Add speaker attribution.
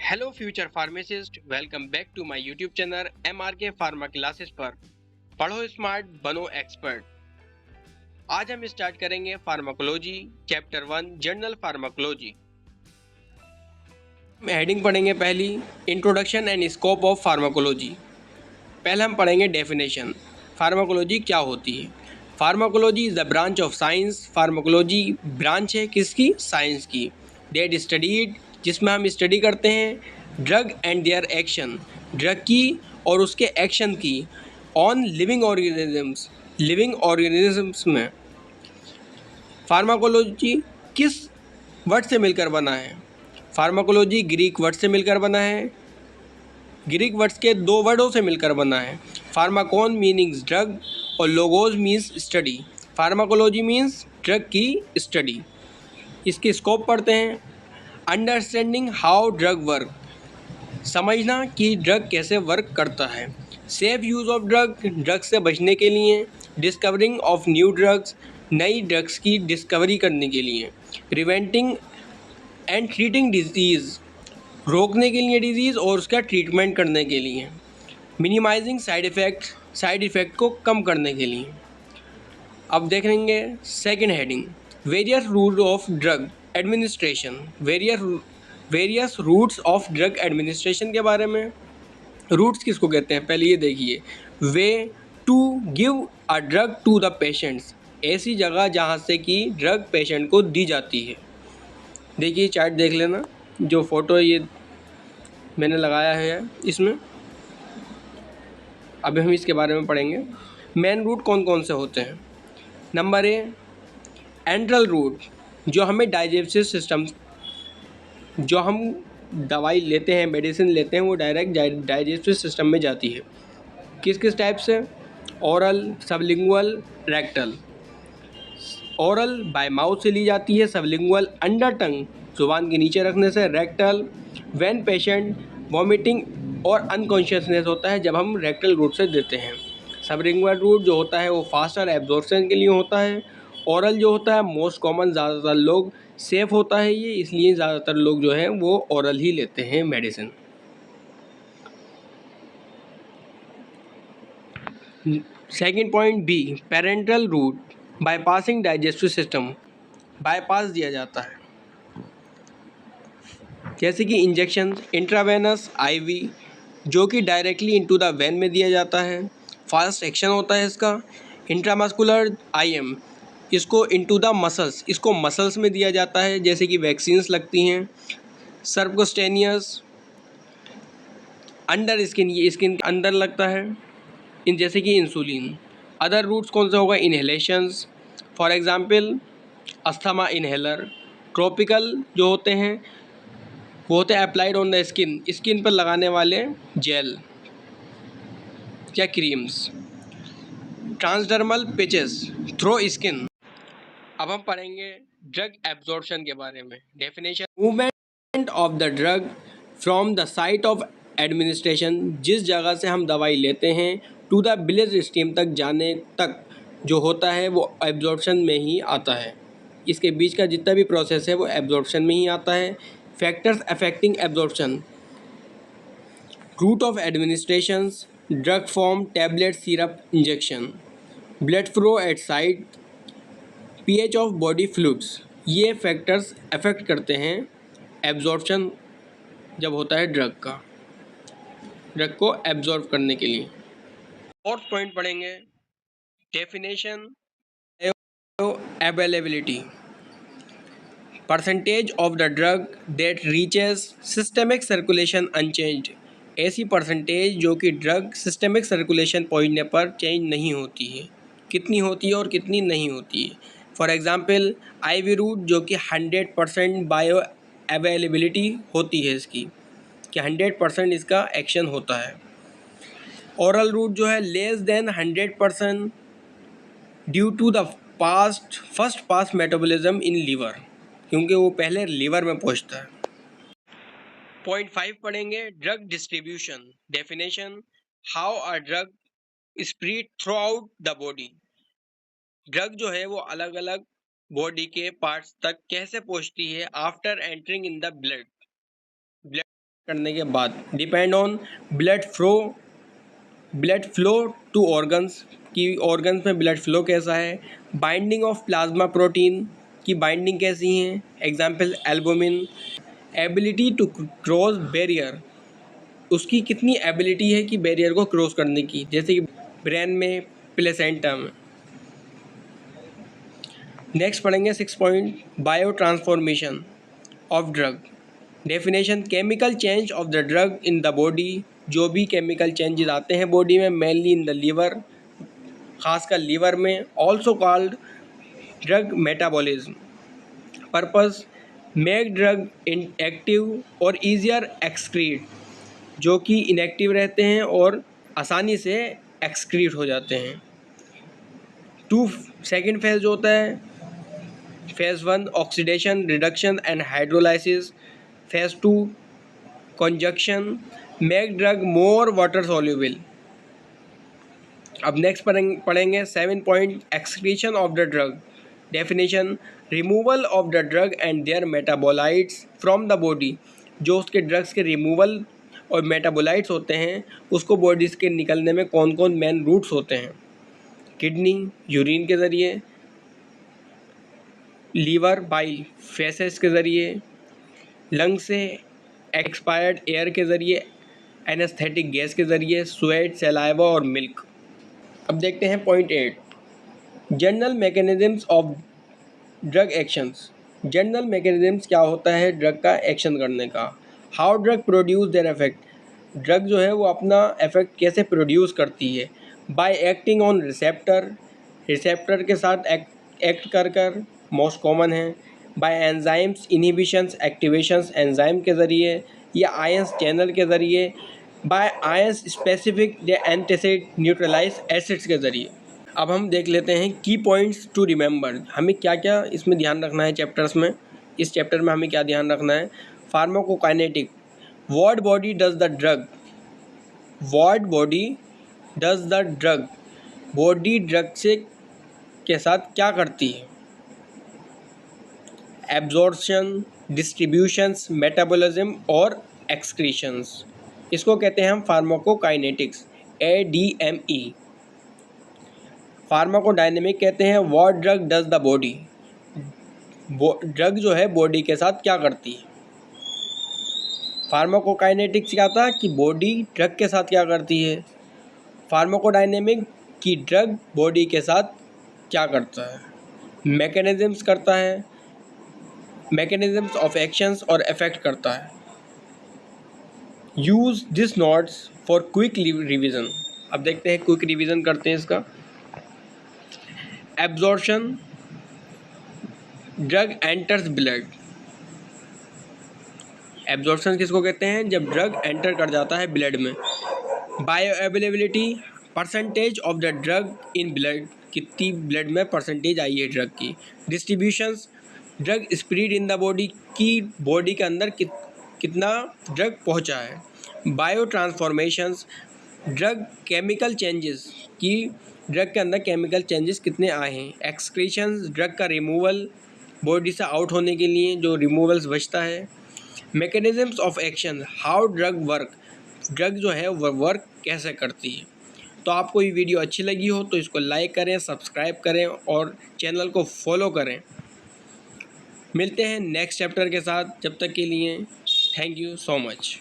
Speaker 1: Hello future pharmacist, welcome back to my YouTube channel MRK pharma classes पर पढ़ो smart बनो expert. आज हम स्टार्ट करेंगे pharmacology chapter 1 general pharmacology. Heading पढ़ेंगे पहली, introduction and scope of pharmacology. पहले हम पढ़ेंगे डेफिनेशन, फार्माकोलॉजी क्या होती है। Pharmacology is the branch of science. Pharmacology branch है किसकी? साइंस की। डेट स्टडीड, जिसमें हम स्टडी करते हैं drug and their action, drug की और उसके एक्शन की ऑन लिविंग ऑर्गेनिजम्स में। फार्माकोलॉजी किस वर्ड से मिलकर बना है? फार्माकोलॉजी ग्रीक वर्ड से मिलकर बना है। ग्रीक वर्ड्स के दो वर्डों से मिलकर बना है। फार्माकोन मीनिंग्स ड्रग और logos means study. Pharmacology means drug की स्टडी। इसकी स्कोप पढ़ते हैं। अंडरस्टैंडिंग हाउ ड्रग वर्क, समझना कि ड्रग कैसे वर्क करता है। Safe use of drug, drug से बचने के लिए। डिस्कवरिंग ऑफ न्यू ड्रग्स, नई ड्रग्स की डिस्कवरी करने के लिए। प्रिवेंटिंग एंड ट्रीटिंग डिजीज़, रोकने के लिए डिजीज़ और उसका ट्रीटमेंट करने के लिए। मिनिमाइजिंग साइड इफ़ेक्ट को कम करने के लिए। अब देखेंगे second heading, various route of drug administration. Various routes of drug administration के बारे में। रूट्स किसको कहते हैं पहले ये देखिए। Way to give a drug to the patients, ऐसी जगह जहाँ से कि ड्रग पेशेंट को दी जाती है। देखिए चार्ट देख लेना, जो फोटो ये मैंने लगाया है इसमें। अभी हम इसके बारे में पढ़ेंगे। मेन रूट कौन कौन से होते हैं? नंबर ए, एंट्रल रूट, जो हमें डाइजेस्टिव सिस्टम, जो हम दवाई लेते हैं, मेडिसिन लेते हैं, वो डायरेक्ट डाइजेस्टिव सिस्टम में जाती है। किस किस टाइप से? Oral, sublingual, rectal. Oral bye mouth से ली जाती है, सबलिंगुअल अंडर टंग, जुबान के नीचे रखने से। रेक्टल व्हेन पेशेंट वॉमिटिंग और अनकॉन्शियसनेस होता है, जब हम रेक्टल रूट से देते हैं। सबलिंगुअल रूट जो होता है वो फास्टर एब्जॉर्प्शन के लिए होता है। ओरल जो होता है मोस्ट कॉमन, ज़्यादातर लोग सेफ़ होता है ये, इसलिए ज़्यादातर लोग जो हैं वो ओरल ही लेते हैं medicine. Second point B, parenteral route, bypassing digestive system, bypass दिया जाता है। जैसे कि इंजेक्शन, इंट्रावेनस, आईवी, जो कि डायरेक्टली इनटू द वेन में दिया जाता है, फास्ट एक्शन होता है इसका। इंट्रामस्कुलर, आईएम, इसको इनटू द मसल्स, इसको मसल्स में दिया जाता है, जैसे कि वैक्सीन्स लगती हैं। सर्कोस्टेनियस, अंडर स्किन, ये स्किन के अंदर लगता है, इन जैसे कि इंसुलिन। अदर रूट्स कौन सा होगा? Inhalations, for example asthma inhaler. Tropical जो होते हैं वो होते हैं applied on the skin, skin पर लगाने वाले जेल या creams. Transdermal patches, through skin. अब हम पढ़ेंगे ड्रग एब्जॉर्प्शन के बारे में। Definition, movement of the drug from the site of administration, जिस जगह से हम दवाई लेते हैं, टू द ब्लड स्ट्रीम तक जाने तक जो होता है वो एब्जॉर्प्शन में ही आता है। इसके बीच का जितना भी प्रोसेस है वो एब्जॉर्प्शन में ही आता है। Factors affecting absorption, route of administration, drug form, tablet, syrup, injection, blood flow at site, pH of body fluids, ये फैक्टर्स अफेक्ट करते हैं एब्जॉर्प्शन जब होता है ड्रग को एब्जॉर्ब करने के लिए। फोर्थ पॉइंट पढ़ेंगे, definition, availability, percentage of the drug that reaches systemic circulation unchanged, ऐसी परसेंटेज जो कि ड्रग सिस्टेमिक सर्कुलेशन पहुंचने पर चेंज नहीं होती है। कितनी होती है और कितनी नहीं होती है? फॉर एग्जांपल आईवी रूट, जो कि 100% बायो अवेलेबिलिटी होती है इसकी, कि 100% इसका एक्शन होता है। ओरल रूट जो है less than 100% due to the first pass metabolism in liver, क्योंकि वो पहले लीवर में पहुंचता है। पॉइंट 5 पढ़ेंगे, drug distribution. Definition, how a drug spread through out the body, drug जो है वो अलग अलग बॉडी के पार्ट्स तक कैसे पहुंचती है after entering in the blood. करने के बाद depend on blood flow to organs की ऑर्गन्स में ब्लड फ्लो कैसा है, बाइंडिंग ऑफ प्लाज्मा प्रोटीन की बाइंडिंग कैसी है, example albumin, ability to cross barrier, उसकी कितनी एबिलिटी है कि बैरियर को क्रॉस करने की, जैसे कि ब्रेन में, प्लेसेंटा में। नेक्स्ट पढ़ेंगे 6 point, bio transformation of drug. Definition, chemical change of the drug in the body, जो भी केमिकल चेंजेस आते हैं बॉडी में, मेनली इन द लीवर, खासकर लीवर में, also called drug metabolism. Purpose, make drug inactive और easier excrete, जो कि इनएक्टिव रहते हैं और आसानी से एक्सक्रीट हो जाते हैं। सेकेंड फेज जो होता है, phase 1 oxidation, reduction and hydrolysis, phase 2 conjugation, make drug more water soluble. अब नेक्स्ट पढ़ेंगे 7 point, excretion of the drug. Definition, removal of the drug and their metabolites from the body, जो उसके drugs के removal और metabolites होते हैं उसको body के निकलने में कौन कौन मेन रूट्स होते हैं, किडनी यूरिन के ज़रिए, लीवर बाइल फेसेस के ज़रिए, लंग से एक्सपायर्ड एयर के ज़रिए, एनेस्थेटिक गैस के ज़रिए, स्वेट, सलाइवा और मिल्क। अब देखते हैं point 8, general mechanisms of drug actions. General mechanisms क्या होता है ड्रग का एक्शन करने का। How drug produce their effect, drug जो है वो अपना इफेक्ट कैसे प्रोड्यूस करती है, बाय एक्टिंग ऑन रिसेप्टर के साथ एक्ट कर मोस्ट कॉमन है, by enzymes inhibitions activations enzyme के ज़रिए, या आयंस चैनल के ज़रिए, by ions specific antacid neutralise acids के ज़रिए। अब हम देख लेते हैं की पॉइंट्स टू रिमेंबर, हमें क्या क्या इसमें ध्यान रखना है चैप्टर्स में। इस चैप्टर में हमें क्या ध्यान रखना है, pharmacokinetic, what body does the drug, what body does the drug, body drug से के साथ क्या करती है, एब्जॉर्प्शन, डिस्ट्रीब्यूशंस, मेटाबॉलिज्म और एक्सक्रीशंस, इसको कहते हैं हम फार्माकोकाइनेटिक्स, ADME। फार्माकोडायनेमिक कहते हैं what drug does the body, drug जो है बॉडी के साथ क्या करती है। फार्माकोकाइनेटिक्स क्या था कि बॉडी ड्रग के साथ क्या करती है, फार्माकोडायनेमिक की ड्रग बॉडी के साथ क्या करता है, मैकेनिज्म्स करता है, मैकेनिज्म्स ऑफ एक्शंस और इफेक्ट करता है। Use this notes for quick revision. अब देखते हैं, क्विक रिवीजन करते हैं इसका। Absorption, drug enters blood, absorption किसको कहते हैं, जब ड्रग एंटर कर जाता है ब्लड में। Bio availability, percentage of the drug in blood, कितनी ब्लड में परसेंटेज आई है ड्रग की। Distributions, drug spread in the body, की बॉडी के अंदर कितना ड्रग पहुंचा है। Bio transformations, drug chemical changes, की ड्रग के अंदर केमिकल चेंजेस कितने आए हैं। एक्सक्रीशंस, ड्रग का रिमूवल, बॉडी से आउट होने के लिए जो रिमूवल्स बचता है। Mechanisms of action, how drug work, drug जो है वो वर्क कैसे करती है। तो आपको ये वीडियो अच्छी लगी हो तो इसको लाइक करें, सब्सक्राइब करें और चैनल को फॉलो करें। मिलते हैं नेक्स्ट चैप्टर के साथ, जब तक के लिए थैंक यू सो मच।